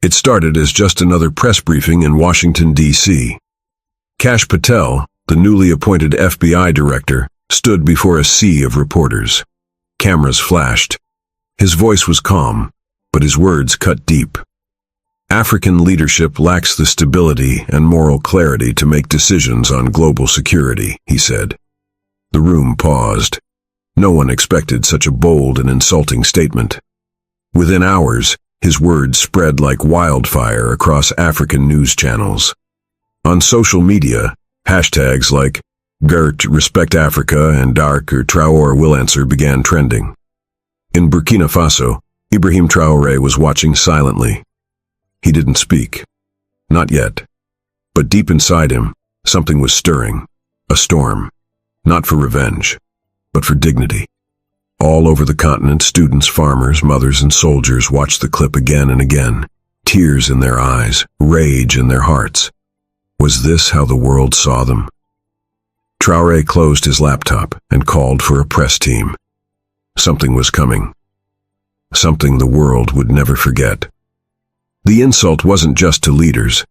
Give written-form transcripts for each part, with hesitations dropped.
It started as just another press briefing in Washington, D.C. Kash Patel, the newly appointed FBI Director, stood before a sea of reporters. Cameras flashed. His voice was calm, but his words cut deep. African leadership lacks the stability and moral clarity to make decisions on global security, he said. The room paused. No one expected such a bold and insulting statement. Within hours, his words spread like wildfire across African news channels. On social media, hashtags like Gert Respect Africa and Director Traoré will answer began trending. In Burkina Faso, Ibrahim Traoré was watching silently. He didn't speak. Not yet. But deep inside him, something was stirring. A storm. Not for revenge, but for dignity. All over the continent, students, farmers, mothers, and soldiers watched the clip again and again. Tears in their eyes, rage in their hearts. Was this how the world saw them? Traoré closed his laptop and called for a press team. Something was coming. Something the world would never forget. The insult wasn't just to leaders.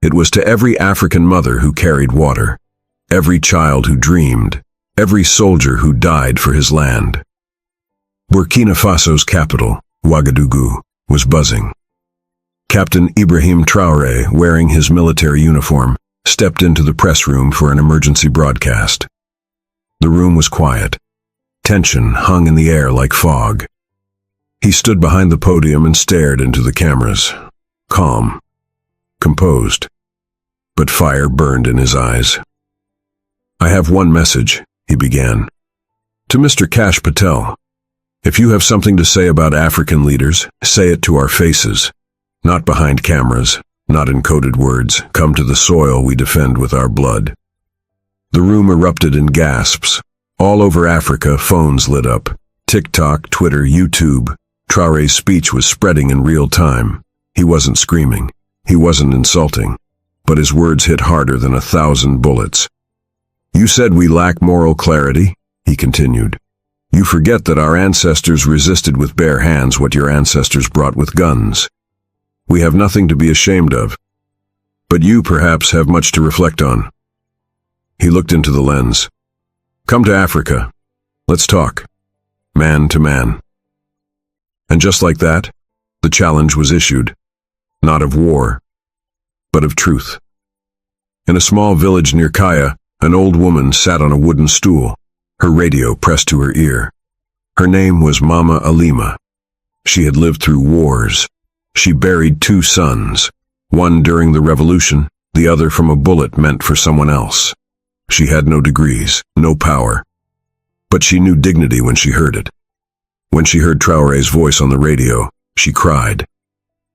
It was to every African mother who carried water, every child who dreamed, every soldier who died for his land. Burkina Faso's capital, Ouagadougou, was buzzing. Captain Ibrahim Traoré, wearing his military uniform, stepped into the press room for an emergency broadcast. The room was quiet. Tension hung in the air like fog. He stood behind the podium and stared into the cameras. Calm. Composed. But fire burned in his eyes. "I have one message," he began. "To Mr. Kash Patel. If you have something to say about African leaders, say it to our faces. Not behind cameras, not in coded words. Come to the soil we defend with our blood." The room erupted in gasps. All over Africa, phones lit up. TikTok, Twitter, YouTube. Traoré's speech was spreading in real time. He wasn't screaming. He wasn't insulting. But his words hit harder than 1,000 bullets. "You said we lack moral clarity," he continued. "You forget that our ancestors resisted with bare hands what your ancestors brought with guns. We have nothing to be ashamed of. But you perhaps have much to reflect on." He looked into the lens. "Come to Africa. Let's talk. Man to man." And just like that, the challenge was issued. Not of war, but of truth. In a small village near Kaya, an old woman sat on a wooden stool, her radio pressed to her ear. Her name was Mama Alima. She had lived through wars. She buried 2 sons, one during the revolution, the other from a bullet meant for someone else. She had no degrees, no power. But she knew dignity when she heard it. When she heard Traoré's voice on the radio, she cried.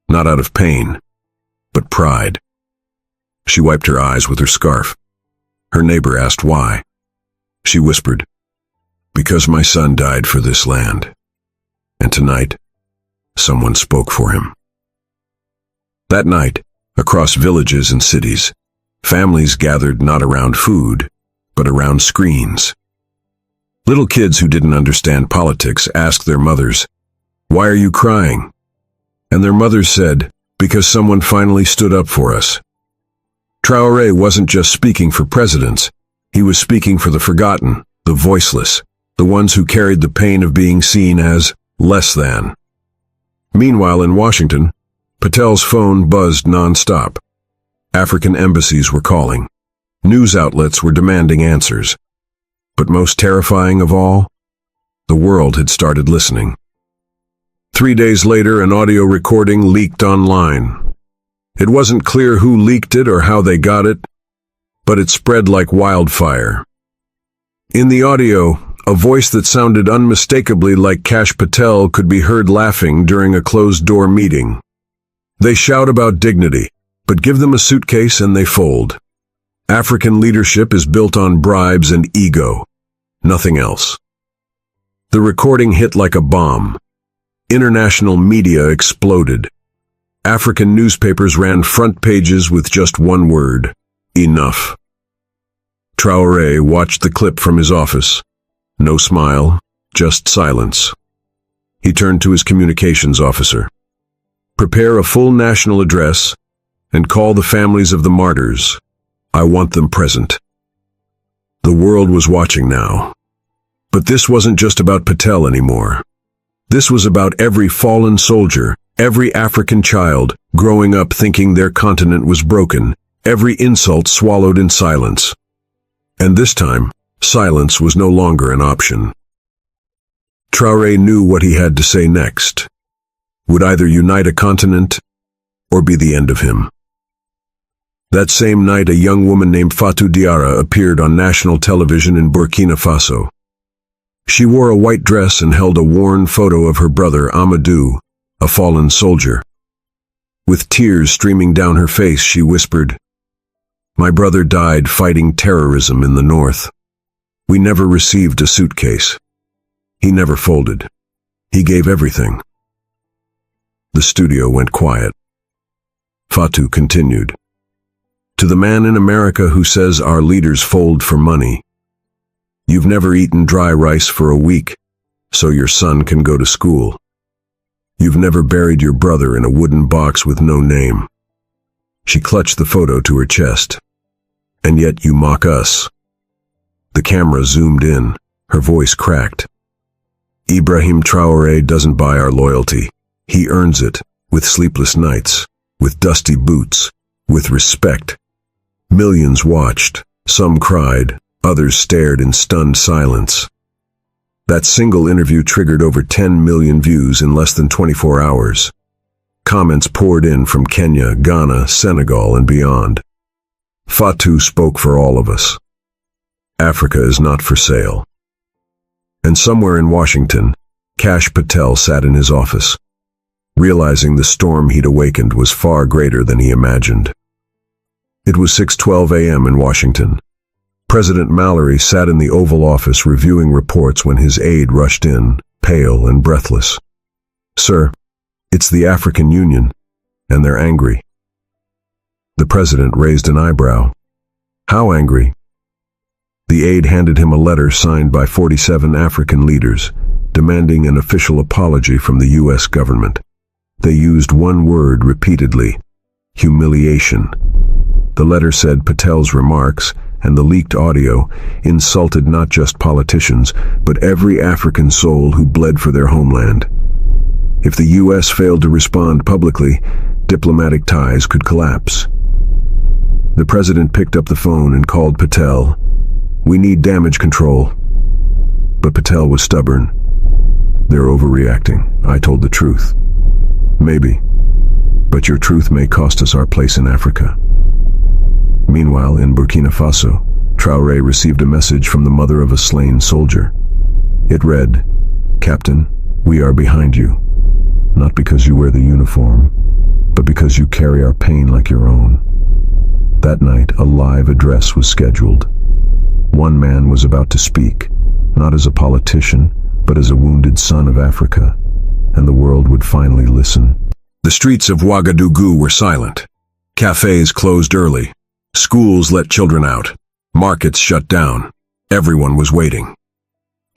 Not out of pain, but pride. She wiped her eyes with her scarf. Her neighbor asked why. She whispered, "Because my son died for this land. And tonight, someone spoke for him." That night, across villages and cities, families gathered not around food, but around screens. Little kids who didn't understand politics asked their mothers, "Why are you crying?" And their mothers said, "Because someone finally stood up for us." Traoré wasn't just speaking for presidents. He was speaking for the forgotten, the voiceless, the ones who carried the pain of being seen as less than. Meanwhile, in Washington, Patel's phone buzzed non-stop. African embassies were calling. News outlets were demanding answers. But most terrifying of all, the world had started listening. 3 days later, an audio recording leaked online. It wasn't clear who leaked it or how they got it, but it spread like wildfire. In the audio, a voice that sounded unmistakably like Kash Patel could be heard laughing during a closed-door meeting. They shout about dignity, but give them a suitcase and they fold. African leadership is built on bribes and ego, nothing else. The recording hit like a bomb. International media exploded. African newspapers ran front pages with just one word: enough. Traoré watched the clip from his office. No smile, just silence. He turned to his communications officer. Prepare a full national address and call the families of the martyrs. I want them present." The world was watching now. But this wasn't just about Patel anymore. This was about every fallen soldier, every African child growing up thinking their continent was broken, every insult swallowed in silence. And this time, silence was no longer an option. Traoré knew what he had to say next. Would either unite a continent or be the end of him. That same night, a young woman named Fatou Diarra appeared on national television in Burkina Faso. She wore a white dress and held a worn photo of her brother Amadou, a fallen soldier. With tears streaming down her face, she whispered, "My brother died fighting terrorism in the north. We never received a suitcase. He never folded. He gave everything." The studio went quiet. Fatou continued, "To the man in America who says our leaders fold for money. You've never eaten dry rice for a week, so your son can go to school. You've never buried your brother in a wooden box with no name." She clutched the photo to her chest. "And yet you mock us." The camera zoomed in, her voice cracked. "Ibrahim Traoré doesn't buy our loyalty. He earns it, with sleepless nights, with dusty boots, with respect." Millions watched, some cried, others stared in stunned silence. That single interview triggered over 10 million views in less than 24 hours. Comments poured in from Kenya, Ghana, Senegal, and beyond. Fatou spoke for all of us. Africa is not for sale. And somewhere in Washington, Kash Patel sat in his office, realizing the storm he'd awakened was far greater than he imagined. It was 6:12 a.m. in Washington. President Mallory sat in the Oval Office reviewing reports when his aide rushed in, pale and breathless. "Sir, it's the African Union, and they're angry." The president raised an eyebrow. "How angry?" The aide handed him a letter signed by 47 African leaders, demanding an official apology from the U.S. government. They used one word repeatedly: humiliation. The letter said Patel's remarks and the leaked audio insulted not just politicians, but every African soul who bled for their homeland. If the U.S. failed to respond publicly, diplomatic ties could collapse. The president picked up the phone and called Patel. "We need damage control." But Patel was stubborn. "They're overreacting. I told the truth." "Maybe. But your truth may cost us our place in Africa." Meanwhile, in Burkina Faso, Traoré received a message from the mother of a slain soldier. It read, "Captain, we are behind you. Not because you wear the uniform, but because you carry our pain like your own." That night, a live address was scheduled. One man was about to speak, not as a politician, but as a wounded son of Africa, and the world would finally listen. The streets of Ouagadougou were silent. Cafes closed early. Schools let children out. Markets shut down. Everyone was waiting.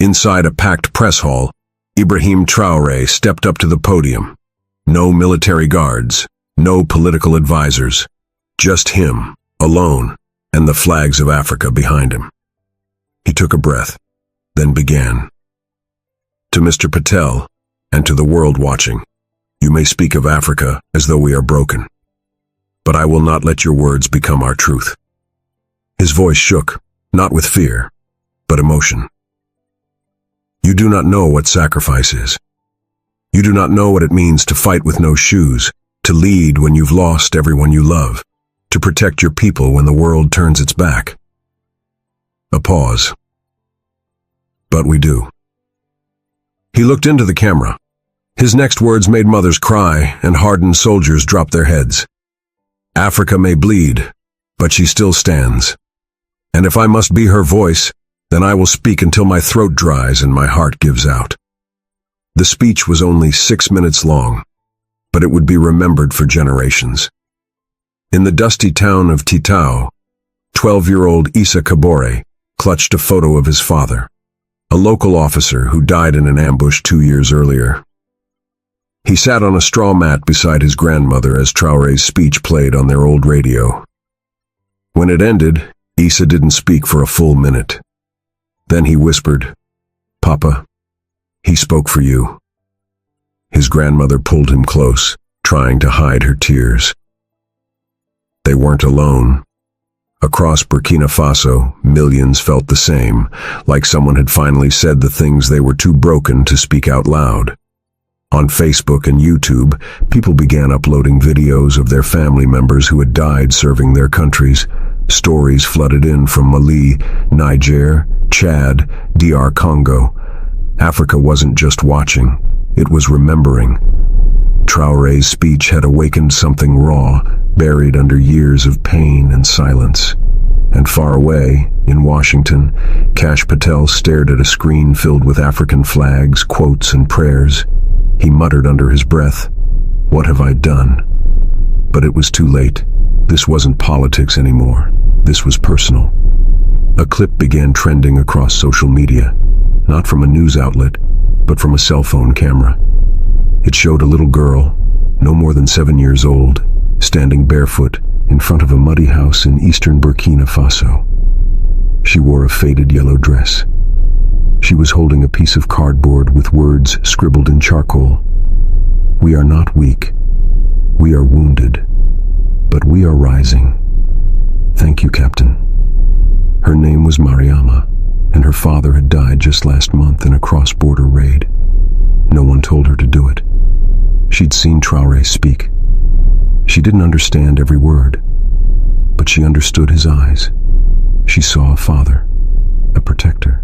Inside a packed press hall, Ibrahim Traoré stepped up to the podium. No military guards, no political advisors. Just him, alone, and the flags of Africa behind him. He took a breath, then began. "To Mr. Patel, and to the world watching, you may speak of Africa as though we are broken. But I will not let your words become our truth." His voice shook, not with fear, but emotion. "You do not know what sacrifice is. You do not know what it means to fight with no shoes, to lead when you've lost everyone you love, to protect your people when the world turns its back." A pause. "But we do." He looked into the camera. His next words made mothers cry and hardened soldiers drop their heads. "Africa may bleed, but she still stands. And if I must be her voice, then I will speak until my throat dries and my heart gives out." The speech was only 6 minutes long, but it would be remembered for generations. In the dusty town of Titao, 12-year-old Issa Kabore clutched a photo of his father, a local officer who died in an ambush 2 years earlier. He sat on a straw mat beside his grandmother as Traoré's speech played on their old radio. When it ended, Issa didn't speak for a full minute. Then he whispered, "Papa, he spoke for you." His grandmother pulled him close, trying to hide her tears. They weren't alone. Across Burkina Faso, millions felt the same, like someone had finally said the things they were too broken to speak out loud. On Facebook and YouTube, people began uploading videos of their family members who had died serving their countries. Stories flooded in from Mali, Niger, Chad, DR Congo. Africa wasn't just watching, it was remembering. Traoré's speech had awakened something raw, buried under years of pain and silence. And far away, in Washington, Kash Patel stared at a screen filled with African flags, quotes, and prayers. He muttered under his breath, "What have I done?" But it was too late. This wasn't politics anymore. This was personal. A clip began trending across social media, not from a news outlet, but from a cell phone camera. It showed a little girl, no more than 7 years old, standing barefoot in front of a muddy house in eastern Burkina Faso. She wore a faded yellow dress. She was holding a piece of cardboard with words scribbled in charcoal. "We are not weak. We are wounded. But we are rising. Thank you, Captain." Her name was Mariama, and her father had died just last month in a cross-border raid. No one told her to do it. She'd seen Traoré speak. She didn't understand every word, but she understood his eyes. She saw a father, a protector,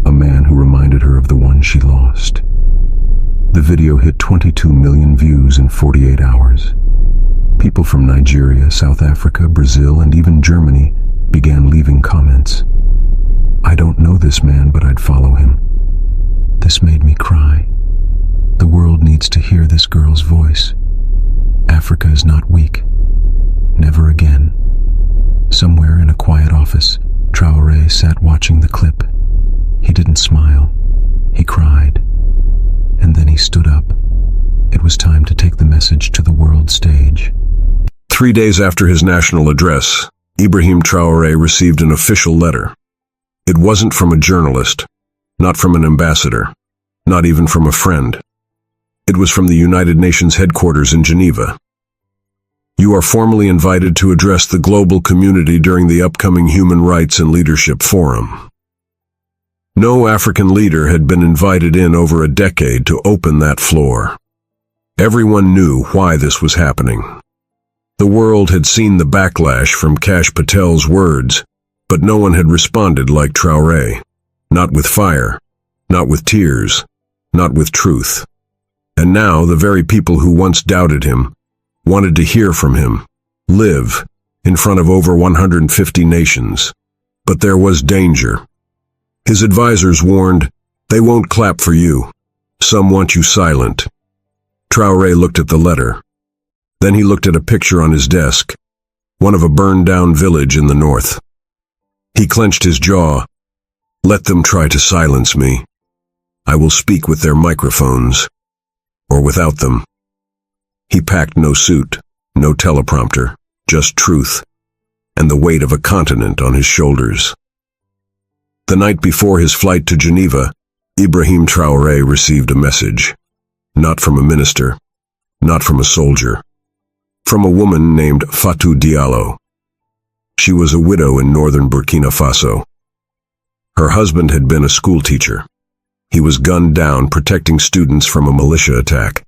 a man who reminded her of the one she lost. The video hit 22 million views in 48 hours. People from Nigeria, South Africa, Brazil, and even Germany began leaving comments. "I don't know this man, but I'd follow him. This made me cry. The world needs to hear this girl's voice. Africa is not weak. Never again." Somewhere in a quiet office, Traoré sat watching the clip. He didn't smile. He cried. And then he stood up. It was time to take the message to the world stage. 3 days after his national address, Ibrahim Traoré received an official letter. It wasn't from a journalist, not from an ambassador, not even from a friend. It was from the United Nations headquarters in Geneva. "You are formally invited to address the global community during the upcoming Human Rights and Leadership Forum." No African leader had been invited in over a decade to open that floor. Everyone knew why this was happening. The world had seen the backlash from Kash Patel's words, but no one had responded like Traoré. Not with fire, not with tears, not with truth. And now the very people who once doubted him wanted to hear from him, live, in front of over 150 nations. But there was danger. His advisors warned, "They won't clap for you. Some want you silent." Traoré looked at the letter. Then he looked at a picture on his desk, one of a burned-down village in the north. He clenched his jaw. "Let them try to silence me. I will speak with their microphones, or without them." He packed no suit, no teleprompter, just truth, and the weight of a continent on his shoulders. The night before his flight to Geneva, Ibrahim Traoré received a message. Not from a minister, not from a soldier. From a woman named Fatou Diallo. She was a widow in northern Burkina Faso. Her husband had been a schoolteacher. He was gunned down protecting students from a militia attack.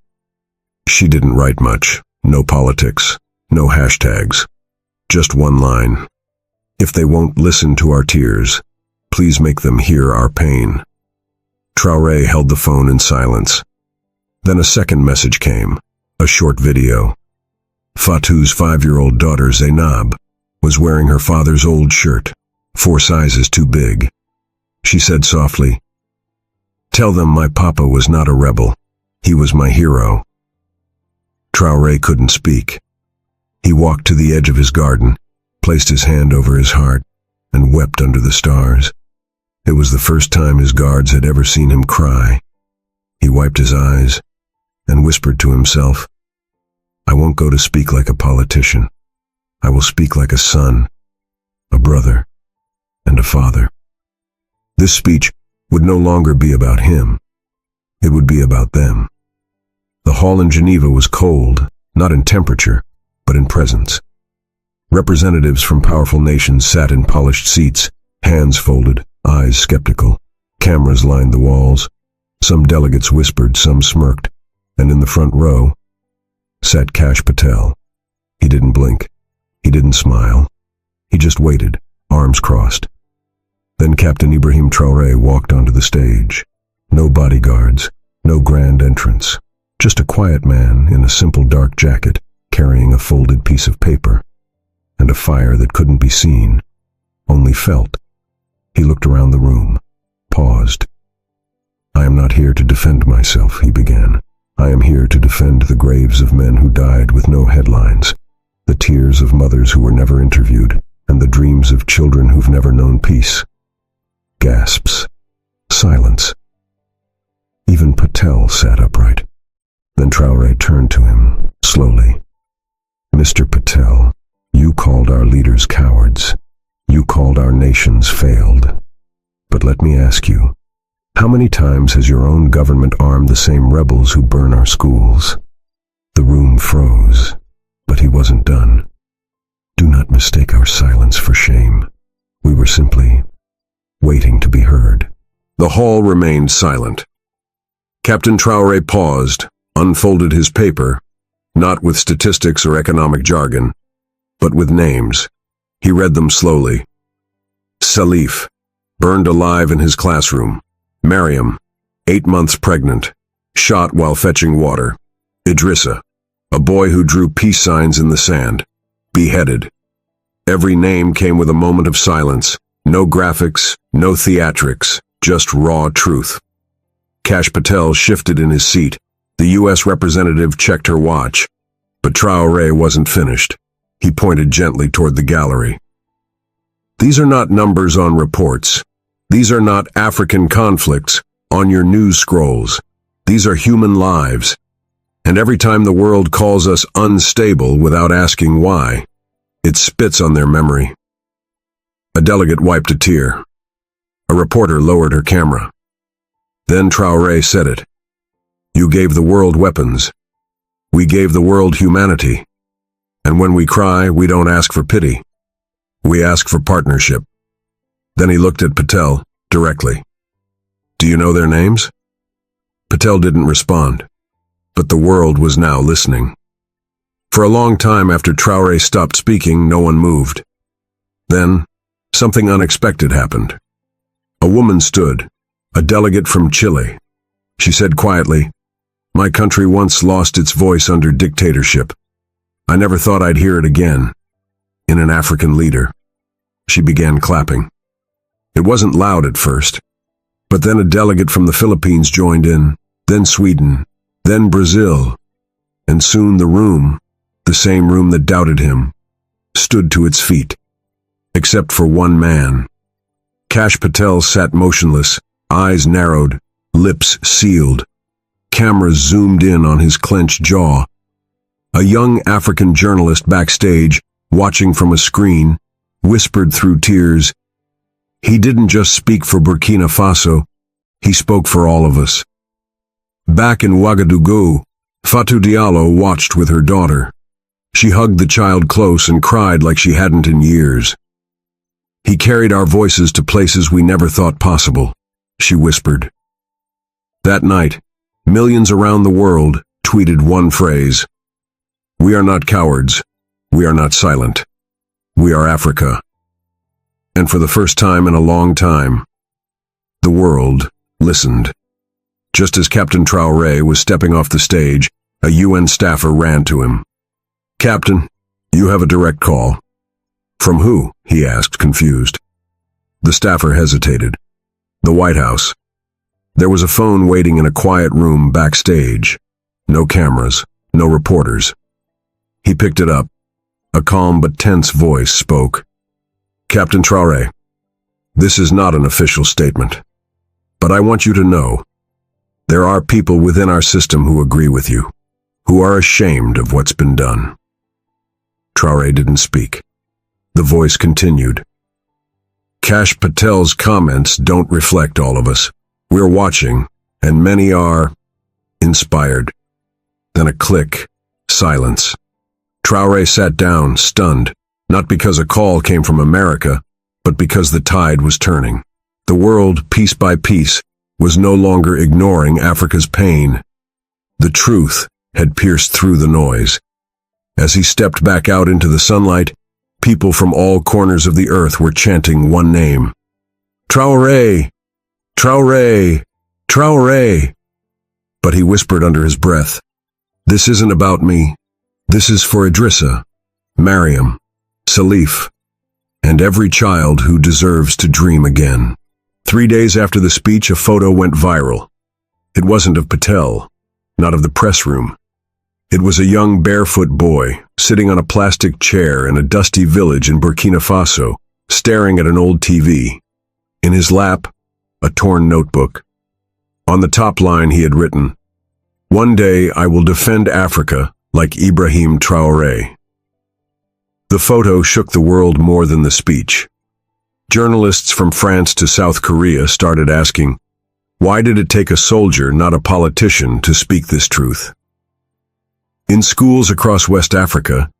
She didn't write much, no politics, no hashtags. Just one line. "If they won't listen to our tears, please make them hear our pain." Traoré held the phone in silence. Then a second message came, a short video. Fatou's 5-year-old daughter Zainab was wearing her father's old shirt, 4 sizes too big. She said softly, "Tell them my papa was not a rebel. He was my hero." Traoré couldn't speak. He walked to the edge of his garden, placed his hand over his heart, and wept under the stars. It was the first time his guards had ever seen him cry. He wiped his eyes, and whispered to himself, "I won't go to speak like a politician. I will speak like a son, a brother, and a father." This speech would no longer be about him. It would be about them. The hall in Geneva was cold, not in temperature, but in presence. Representatives from powerful nations sat in polished seats, hands folded, eyes skeptical. Cameras lined the walls. Some delegates whispered, some smirked, and in the front row sat Kash Patel. He didn't blink. He didn't smile. He just waited, arms crossed. Then Captain Ibrahim Traoré walked onto the stage. No bodyguards, no grand entrance. Just a quiet man in a simple dark jacket, carrying a folded piece of paper, and a fire that couldn't be seen, only felt. He looked around the room, paused. "I am not here to defend myself," he began. "I am here to defend the graves of men who died with no headlines, the tears of mothers who were never interviewed, and the dreams of children who've never known peace." Gasps. Silence. Even Patel sat upright. Then Traoré turned to him, slowly. "Mr. Patel, you called our leaders cowards. You called our nations failed. But let me ask you, how many times has your own government armed the same rebels who burn our schools?" The room froze, but he wasn't done. "Do not mistake our silence for shame. We were simply waiting to be heard." The hall remained silent. Captain Traoré paused, unfolded his paper, not with statistics or economic jargon, but with names. He read them slowly. Salif, burned alive in his classroom. Mariam, 8 months pregnant, shot while fetching water. Idrissa, a boy who drew peace signs in the sand, beheaded. Every name came with a moment of silence. No graphics, no theatrics, just raw truth. Kash Patel shifted in his seat. The U.S. representative checked her watch, but Traoré wasn't finished. He pointed gently toward the gallery. "These are not numbers on reports. These are not African conflicts on your news scrolls. These are human lives. And every time the world calls us unstable without asking why, it spits on their memory." A delegate wiped a tear. A reporter lowered her camera. Then Traoré said it. "You gave the world weapons. We gave the world humanity. And when we cry, we don't ask for pity. We ask for partnership." Then he looked at Patel directly. "Do you know their names?" Patel didn't respond, but the world was now listening. For a long time after Traoré stopped speaking, no one moved. Then, something unexpected happened. A woman stood, a delegate from Chile. She said quietly, "My country once lost its voice under dictatorship. I never thought I'd hear it again, in an African leader." She began clapping. It wasn't loud at first, but then a delegate from the Philippines joined in, then Sweden, then Brazil, and soon the room, the same room that doubted him, stood to its feet, except for one man. Kash Patel sat motionless, eyes narrowed, lips sealed. Cameras zoomed in on his clenched jaw. A young African journalist backstage, watching from a screen, whispered through tears, "He didn't just speak for Burkina Faso, he spoke for all of us." Back in Ouagadougou, Fatou Diallo watched with her daughter. She hugged the child close and cried like she hadn't in years. "He carried our voices to places we never thought possible," she whispered. That night, millions around the world tweeted one phrase: "We are not cowards. We are not silent. We are Africa." And for the first time in a long time, the world listened. Just as Captain Traoré was stepping off the stage, a UN staffer ran to him. "Captain, you have a direct call." "From who?" he asked, confused. The staffer hesitated. "The White House." There was a phone waiting in a quiet room backstage. No cameras, no reporters. He picked it up. A calm but tense voice spoke. "Captain Traoré, this is not an official statement, but I want you to know, There are people within our system who agree with you, who are ashamed of what's been done." Traoré didn't speak. The voice continued. "Kash Patel's comments don't reflect all of us. We're watching, and many are inspired." Then a click, silence. Traoré sat down, stunned, not because a call came from America, but because the tide was turning. The world, piece by piece, was no longer ignoring Africa's pain. The truth had pierced through the noise. As he stepped back out into the sunlight, people from all corners of the earth were chanting one name. "Traoré! Traoré! Traoré!" But he whispered under his breath, "This isn't about me. This is for Idrissa, Mariam, Salif, and every child who deserves to dream again." 3 days after the speech, a photo went viral. It wasn't of Patel, not of the press room. It was a young barefoot boy sitting on a plastic chair in a dusty village in Burkina Faso, staring at an old TV. In his lap, a torn notebook. On the top line he had written, "One day I will defend Africa like Ibrahim Traoré." The photo shook the world more than the speech. Journalists from France to South Korea started asking, why did it take a soldier, not a politician, to speak this truth? In schools across West Africa,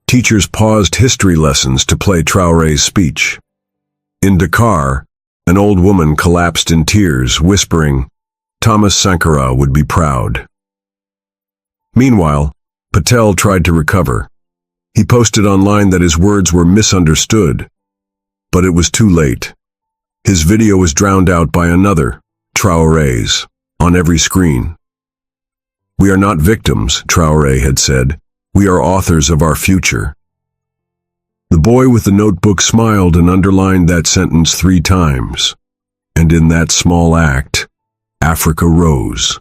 teachers paused history lessons to play Traoré's speech. In Dakar, an old woman collapsed in tears, whispering, "Thomas Sankara would be proud." Meanwhile, Patel tried to recover. He posted online that his words were misunderstood, but it was too late. His video was drowned out by another, Traoré's, on every screen. "We are not victims," Traoré had said. "We are authors of our future." The boy with the notebook smiled and underlined that sentence 3 times. And in that small act, Africa rose.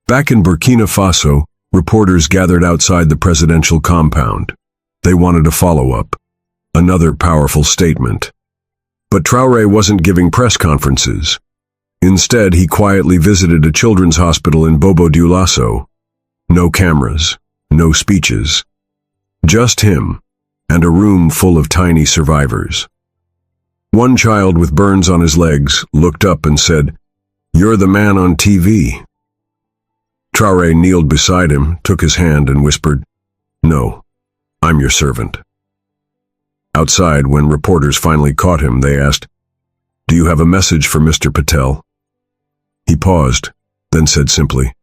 Back in Burkina Faso, reporters gathered outside the presidential compound. They wanted a follow-up. Another powerful statement. But Traoré wasn't giving press conferences. Instead, he quietly visited a children's hospital in Bobo Dioulasso. No cameras, no speeches. Just him, and a room full of tiny survivors. One child with burns on his legs looked up and said, "You're the man on TV." Traoré kneeled beside him, took his hand and whispered, "No, I'm your servant." Outside, when reporters finally caught him, they asked, "Do you have a message for Mr. Patel?" He paused, then said simply,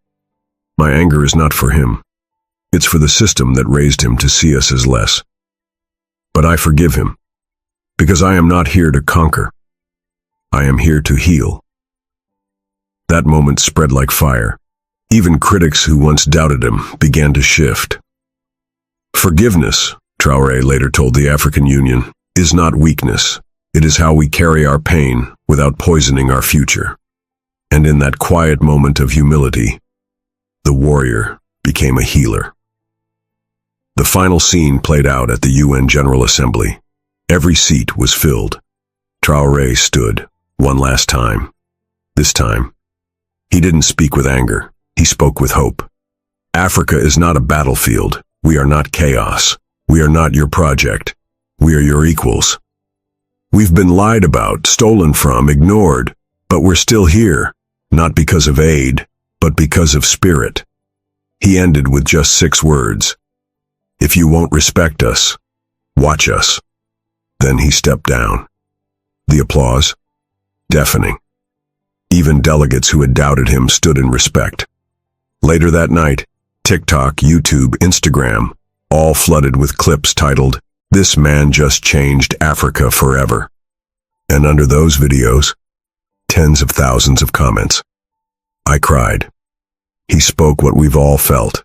"My anger is not for him. It's for the system that raised him to see us as less. But I forgive him, because I am not here to conquer. I am here to heal." That moment spread like fire. Even critics who once doubted him began to shift. Forgiveness, Traoré later told the African Union, is not weakness. It is how we carry our pain without poisoning our future. And in that quiet moment of humility, the warrior became a healer. The final scene played out at the UN General Assembly. Every seat was filled. Traoré stood, one last time. This time, he didn't speak with anger. He spoke with hope. Africa is not a battlefield. We are not chaos. We are not your project. We are your equals. We've been lied about, stolen from, ignored, but we're still here, not because of aid, but because of spirit. He ended with just 6 words. If you won't respect us, watch us. Then he stepped down. The applause? Deafening. Even delegates who had doubted him stood in respect. Later that night, TikTok, YouTube, Instagram, all flooded with clips titled, "This man just changed Africa forever." And under those videos, tens of thousands of comments. I cried. He spoke what we've all felt.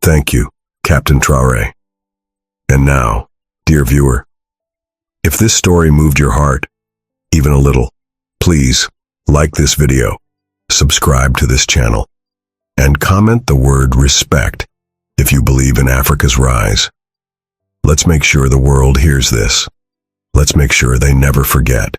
Thank you, Captain Traoré. And now, dear viewer, if this story moved your heart, even a little, please like this video, subscribe to this channel, and comment the word respect if you believe in Africa's rise. Let's make sure the world hears this. Let's make sure they never forget.